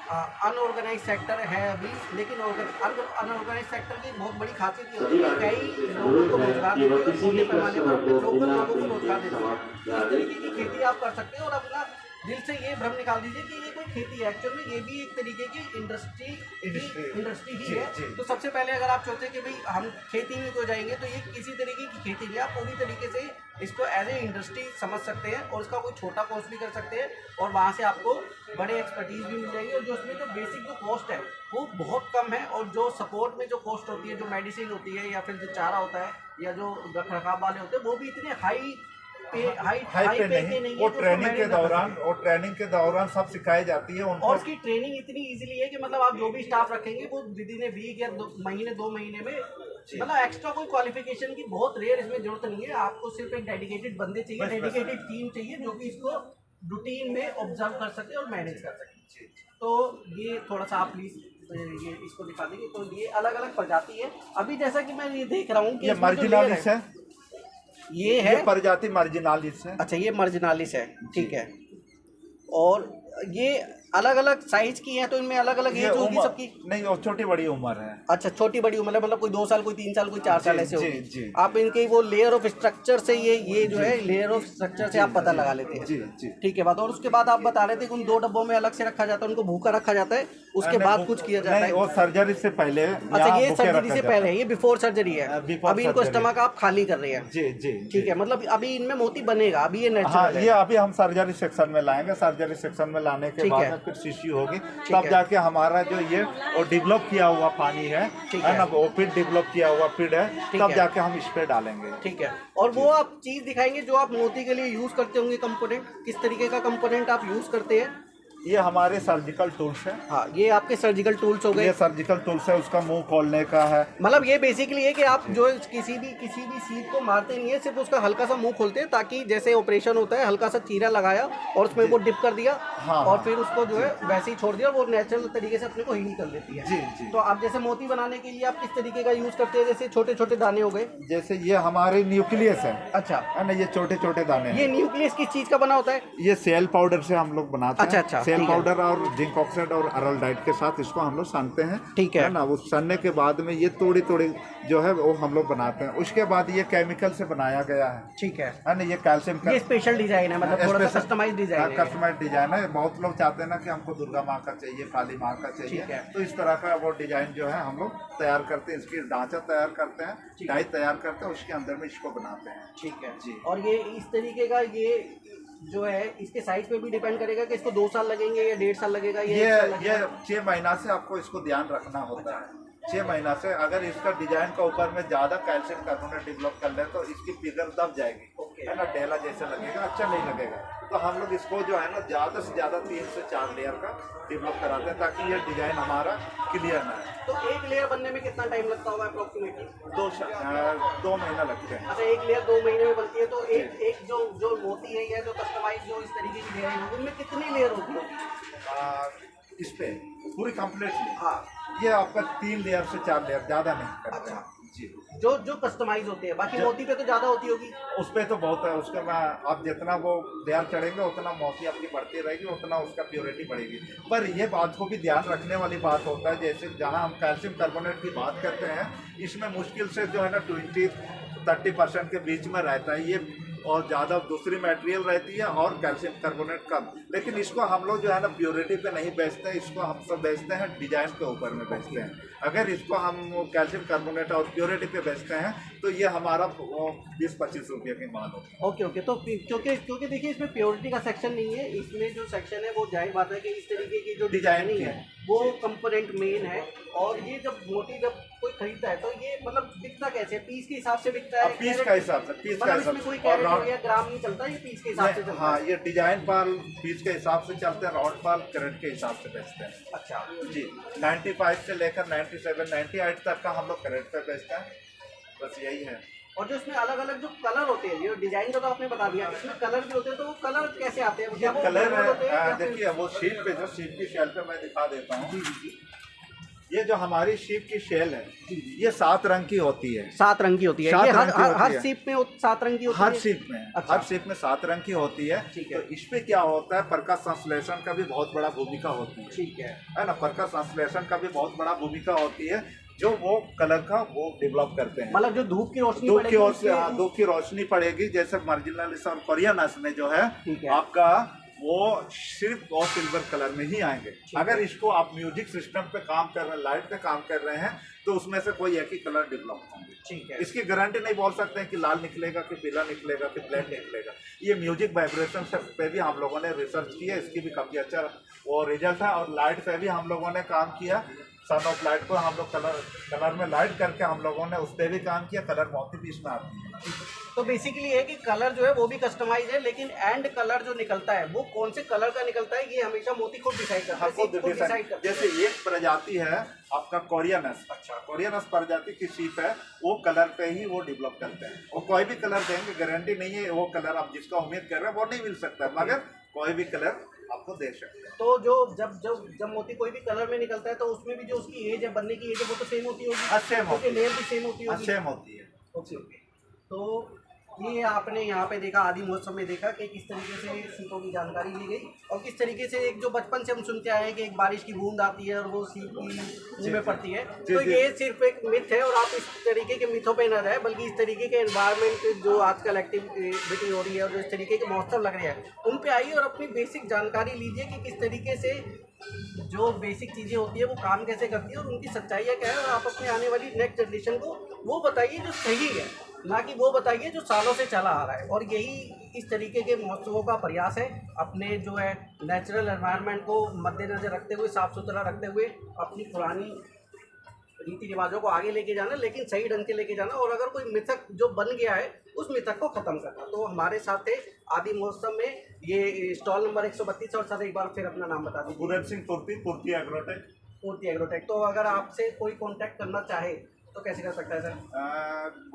अनऑर्गेनाइज सेक्टर है अभी, लेकिन अनऑर्गेनाइज सेक्टर की बहुत बड़ी खासियत ये होती है कि कई लोगों को रोजगार देती है, छोटे पैमाने पर अपने लोकल लोगों को रोजगार देती है। इस तरीके की खेती आप कर सकते हैं और अपना दिल से ये भ्रम निकाल दीजिए कि ये कोई खेती है, एक्चुअल में ये भी एक तरीके की इंडस्ट्री ही है। तो सबसे पहले अगर आप चाहते हैं कि भाई हम खेती में क्यों जाएंगे, तो ये किसी तरीके की खेती नहीं है, आप पूरी तरीके से इसको एज ए इंडस्ट्री समझ सकते हैं और इसका कोई छोटा कोर्स भी कर सकते हैं और वहाँ से आपको बड़े एक्सपर्टीज भी मिल जाएगी और जो उसमें जो बेसिक जो कॉस्ट है वो बहुत कम है और जो सपोर्ट में जो कॉस्ट होती है, जो मेडिसिन होती है या फिर जो चारा होता है या जो रखरखाव वाले होते हैं वो भी इतने हाई पे नहीं, वो ट्रेनिंग के दौरान सब सिखाई जाती है उनको। और उसकी ट्रेनिंग इतनी इजीली है कि मतलब आप जो भी स्टाफ रखेंगे वो विदिन ए वीक या 2 महीने में, मतलब एक्स्ट्रा कोई क्वालिफिकेशन की बहुत रेयर इसमें जरूरत नहीं है। आपको सिर्फ एक डेडिकेटेड बंदे चाहिए, डेडिकेटेड टीम चाहिए जो कि इसको रूटीन में ऑब्जर्व कर सके और मैनेज कर सके। तो ये थोड़ा सा आप प्लीज ये इसको दिखा देंगे। तो ये अलग अलग प्रजाति है। अभी जैसा कि मैं ये देख रहा हूँ कि मार्जिनालिस है, ये है प्रजाति मार्जिनालिस है। अच्छा, ये मार्जिनालिस है, ठीक है। और ये अलग अलग साइज की है, तो इनमें अलग अलग एज होगी सबकी? नहीं, वो छोटी बड़ी उम्र है। अच्छा, छोटी बड़ी उम्र है, मतलब कोई 2 साल, कोई 3 साल, कोई 4 साल ऐसे होगी। जी। आप इनके वो लेयर ऑफ स्ट्रक्चर से ये जो है लेयर ऑफ स्ट्रक्चर से आप पता लगा लेते हैं। जी। ठीक है बात। और उसके बाद आप बता रहे थे कि उन 2 डब्बों में अलग से रखा जाता है, उनको भूखा रखा जाता है, उसके बाद कुछ किया जाता है? वो सर्जरी से पहले। अच्छा, ये सर्जरी से पहले, ये बिफोर सर्जरी है। अभी इनको स्टमक आप खाली कर रहे हैं? जी। ठीक है, मतलब अभी इनमें मोती बनेगा, अभी ये नेचुरल है। ये अभी हम सर्जरी सेक्शन में लाएंगे। सर्जरी सेक्शन में लाने के बाद फिर शीशी होगी, तब जाके हमारा जो ये और डेवलप किया हुआ पानी है ना, वो फिर डेवलप किया हुआ फीड है, तब जाके हम इस पे डालेंगे। ठीक है। और वो आप चीज दिखाएंगे जो आप मोती के लिए यूज करते होंगे, कंपोनेंट किस तरीके का कंपोनेंट आप यूज करते हैं? ये हमारे सर्जिकल टूल्स है। हाँ, ये आपके सर्जिकल टूल्स हो गए। ये सर्जिकल टूल्स है, उसका मुंह खोलने का है। मतलब ये बेसिकली है कि आप जो किसी भी सीट को मारते नहीं है, सिर्फ उसका हल्का सा मुंह खोलते हैं, ताकि जैसे ऑपरेशन होता है हल्का सा चीरा लगाया और उसमें वो डिप कर दिया। हाँ, और फिर उसको जो है वैसे ही छोड़ दिया और वो नेचुरल तरीके से अपने को हील कर लेती है। जी। तो आप जैसे मोती बनाने के लिए आप किस तरीके का यूज करते हैं? जैसे छोटे छोटे दाने हो गए, जैसे ये हमारे न्यूक्लियस है। अच्छा, है ना, ये छोटे छोटे दाने। ये न्यूक्लियस किस चीज का बना होता है? ये सेल पाउडर से हम लोग बनाते हैं। अच्छा, सेल पाउडर और जिंक ऑक्साइड और अरल्डाइड के साथ इसको हम लोग सानते हैं। ठीक है ना, वो सानने के बाद में ये थोड़ी जो है वो हम लोग बनाते हैं। उसके बाद ये केमिकल से बनाया गया है। ठीक है ना, ये कैल्शियम का ये स्पेशल डिजाइन है, मतलब थोड़ा सा कस्टमाइज्ड डिजाइन है। कस्टमाइज्ड डिजाइन है। बहुत लोग चाहते हैं ना कि हमको दुर्गा माँ का चाहिए, काली माँ का चाहिए, तो इस तरह का वो डिजाइन जो है हम लोग तैयार करते हैं। इसकी ढांचा तैयार करते हैं, डाई तैयार करते हैं, उसके अंदर में इसको बनाते हैं। ठीक है जी। और ये इस तरीके का ये जो है इसके साइज पे भी डिपेंड करेगा कि इसको 2 साल लगेंगे या 1.5 साल लगेगा? ये 6 महीना से आपको इसको ध्यान रखना होता है। 6 महीना से अगर इसका डिजाइन का ऊपर में ज्यादा कैल्शियम कार्बोनेट डेवलप कर ले तो इसकी फिगर दब जाएगी, है ना, ढेला जैसे लगेगा, अच्छा नहीं लगेगा। तो हम लोग इसको जो है ना ज्यादा से ज्यादा 3 से 4 लेयर का डेवलप कराते हैं, ताकि ये डिजाइन हमारा क्लियर ना है। तो एक लेयर बनने में कितना टाइम लगता होगा अप्रोक्सीमेटली? 2 महीना लगते हैं। अच्छा, एक लेयर 2 महीने में बनती है। तो एक जो मोती है या जो कस्टमाइज जो इस तरीके की डिजाइन होगी, उनमें कितनी लेयर होती होगी इस पे पूरी कंप्लीटली? हाँ, ये आपका 3 लेयर से 4 लेयर, ज्यादा नहीं करते। अच्छा जी। जो कस्टमाइज होते हैं, बाकी मोती पे तो ज्यादा होती होगी? उस पे तो बहुत है। उसका मैं आप जितना वो लेयर चढ़ेंगे उतना मोती आपकी बढ़ती रहेगी, उतना उसका प्योरिटी बढ़ेगी। पर ये बात को भी ध्यान रखने वाली बात होता है, जैसे जहाँ हम कैल्शियम कार्बोनेट की बात करते हैं, इसमें मुश्किल से जो है ना 20-30% के बीच में रहता है ये, और ज़्यादा दूसरी मटेरियल रहती है और कैल्शियम कार्बोनेट कम। लेकिन इसको हम लोग जो है ना प्योरिटी पे नहीं बेचते हैं, इसको हम सब बेचते हैं डिजाइन के ऊपर में बेचते हैं। अगर इसको हम कैल्शियम कार्बोनेट और प्योरिटी पे बेचते हैं तो ये हमारा 20-25 रुपये की माल होती है। ओके। तो क्योंकि देखिए इसमें प्योरिटी का सेक्शन नहीं है, इसमें जो सेक्शन है वो जाहिर बात है कि इस तरीके की जो डिजाइनिंग है वो कंपोनेंट मेन है। और ये जब मोती जब कोई खरीदता है तो ये मतलब बिकता कैसे है? पीस के हिसाब से बिकता है? पीस का हिसाब से, पीस का मतलब हिसाब इसमें कोई से। कैरेट या ग्राम नहीं चलता, ये पीस के हिसाब से चलता हाँ, है? ये डिजाइन पाल पीस के हिसाब से चलते हैं, राउंड पाल कैरेट के हिसाब से बेचते हैं। अच्छा जी, 95 से लेकर 97, 98 तक का हम लोग कैरेट पे बेचते हैं, बस यही है। और जो इसमें अलग अलग जो कलर होते हैं, जो डिजाइन का तो आपने बता दिया, इसमें कलर भी होते हैं, तो वो कलर कैसे आते हैं? क्या वो कलर ब्रांडेड होते हैं या है, फिर- देखिए वो शीप पे, जो शीप की शेल पे मैं दिखा देता हूँ। जी जी ये जो हमारी शीप की शेल है, ये 7 रंग की होती है। 7 रंग की होती है? 7 ये रंग की होती हर है। सीप में 7 रंग की होती हर है? शीप में, अच्छा। हर शीप में 7 रंग की होती है। ठीक है। तो इस पे क्या होता है, प्रकाश संश्लेषण का भी बहुत बड़ा भूमिका होती है। ठीक है ना, प्रकाश संश्लेषण का भी बहुत बड़ा भूमिका होती है, जो वो कलर का वो डेवलप करते हैं। मतलब जो धूप की रोशनी धूप की पड़ेगी ओर से, उसके- धूप की रोशनी पड़ेगी, जैसे मार्जिनलिस और कोरियनस में जो है ठीक है। आपका वो सिर्फ और सिल्वर कलर में ही आएंगे। अगर इसको आप म्यूजिक सिस्टम पे काम कर रहे हैं, लाइट पे काम कर रहे हैं, तो उसमें से कोई एक ही कलर डेवलप होंगे। ठीक है। इसकी गारंटी नहीं बोल सकते हैं कि लाल निकलेगा, कि पीला निकलेगा, कि ब्लैक निकलेगा। ये म्यूजिक वाइब्रेशन पे भी हम लोगों ने रिसर्च की है, इसकी भी काफ़ी अच्छा वो रिजल्ट है। और लाइट पे भी हम लोगों ने काम किया, सन ऑफ लाइट को हम लोग कलर में लाइट करके हम लोगों ने उस पर भी काम किया, कलर मोती भी इसमें आती है। तो बेसिकली है कि कलर जो है वो भी कस्टमाइज है, लेकिन एंड कलर जो निकलता है वो कौन से कलर का निकलता है, ये हमेशा मोती खुद डिसाइड करता है, खुद खुद डिसाइड डिसाइड, करता है। जैसे एक प्रजाति है आपका कोरियनस। अच्छा, कोरियनस प्रजाति की शीप है, वो कलर पे ही वो डेवलप करते हैं। वो कोई भी कलर देंगे, गारंटी नहीं है वो कलर आप जिसका उम्मीद कर रहे हैं वो नहीं मिल सकता, मगर कोई भी कलर आपको दे सकते हैं। तो जो जब मोती कोई भी कलर में निकलता है तो उसमें भी जो उसकी एज है, बनने की एज है, वो तो सेम होती होगी? सेम होती है, लेयर भी सेम होती होगी? सेम होती है। Okay okay. तो ये आपने यहाँ पे देखा, आदि महोत्सव में देखा कि किस तरीके से सीपों की जानकारी ली गई, और किस तरीके से एक जो बचपन से हम सुनते आए हैं कि एक बारिश की बूंद आती है और वो सीप की मुंह में पड़ती है, तो जी। ये सिर्फ एक मिथ है। और आप इस तरीके के मिथों पे न रहे, बल्कि इस तरीके के एनवायरनमेंट जो आजकल एक्टिविटी हो रही है और जो इस तरीके के महोत्सव लग रहे हैं, उन पे आइए और अपनी बेसिक जानकारी लीजिए कि किस तरीके से जो बेसिक चीज़ें होती है वो काम कैसे करती है और उनकी सच्चाइयाँ क्या है। और आप अपने आने वाली नेक्स्ट जनरेशन को वो बताइए जो सही है, ना कि वो बताइए जो सालों से चला आ रहा है। और यही इस तरीके के महोत्सवों का प्रयास है, अपने जो है नेचुरल एनवायरनमेंट को मद्देनजर रखते हुए, साफ़ सुथरा रखते हुए, अपनी पुरानी रीति रिवाजों को आगे लेके जाना, लेकिन सही ढंग से लेके जाना। और अगर कोई मिथक जो बन गया है उस मिथक को ख़त्म करना। तो हमारे साथ थे आदि महोत्सव में ये स्टॉल नंबर 132। और सर एक बार फिर अपना नाम बता दीजिए। गुरन सिंह पूर्ति एग्रोटेक। पूर्ति एग्रोटेक। तो अगर आपसे कोई कांटेक्ट करना चाहे तो कैसे कर सकता है सर?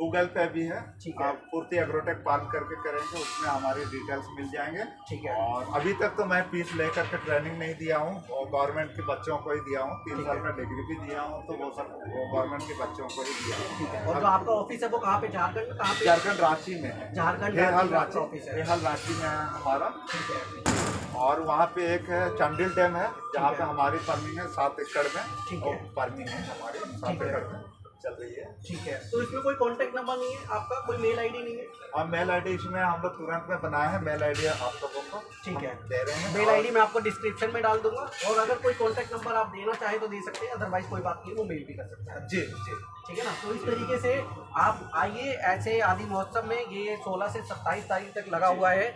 गूगल पे भी है, ठीक है। आप पूर्ति एग्रोटेक पाल करके करेंगे, उसमें हमारी डिटेल्स मिल जाएंगे। ठीक है। और अभी तक तो मैं फीस लेकर के ट्रेनिंग नहीं दिया हूँ, और गवर्नमेंट के बच्चों को ही दिया हूँ। 3 साल का डिग्री भी दिया हूँ, तो वो सब वो गवर्नमेंट के बच्चों को ही दिया हूँ। ठीक है। और जो आपका ऑफिस है वो कहाँ पे? झारखंड में कहाँ पे? झारखंड रांची में है। झारखंड बेहाल रांची में रांची, आपका ऑफिस है? बेहाल रांची में है हमारा। ठीक है। और वहाँ पे एक है चंडिल डैम है, जहाँ ठीक पे है। हमारी फार्मिंग है 7 एकड़ में। ठीक और है। फार्मिंग है हमारी 7 ठीक है। एकड़ में चल रही है। ठीक है। तो इसमें कोई कांटेक्ट नंबर नहीं है आपका, कोई मेल आईडी नहीं है? और मेल आईडी इसमें हम लोग तुरंत में बनाए हैं, मेल आईडी आप लोगों को ठीक है। हम दे रहे हैं। मेल आईडी मैं आपको डिस्क्रिप्शन में डाल दूंगा, और अगर कोई कांटेक्ट नंबर आप देना चाहें तो दे सकते हैं, अदरवाइज कोई बात नहीं, वो मेल भी कर सकते हैं। जी जी, ठीक है ना? तो इस तरीके से आप आइए। ऐसे आदि महोत्सव में ये 16 से 27 तारीख तक लगा हुआ है,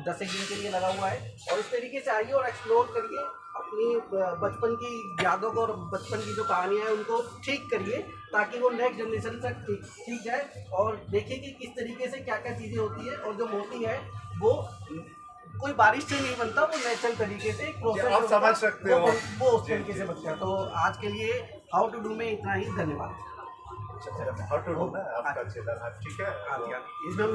10 एक दिन के लिए लगा हुआ है। और इस तरीके से आइए और एक्सप्लोर करिए, अपनी बचपन की यादों को और बचपन की जो कहानियाँ हैं उनको ठीक करिए, ताकि वो नेक्स्ट जनरेशन तक ठीक जाए। और देखिए कि किस तरीके से क्या क्या चीज़ें होती है। और जो मोती है वो कोई बारिश से नहीं बनता, वो नेचुरल तरीके से एक प्रोसेस आप समझ सकते हो, वो उस तरीके से बनता है। तो आज के लिए हाउ टू डू में इतना ही। धन्यवाद। आपका चैनल है, ठीक है। इसमें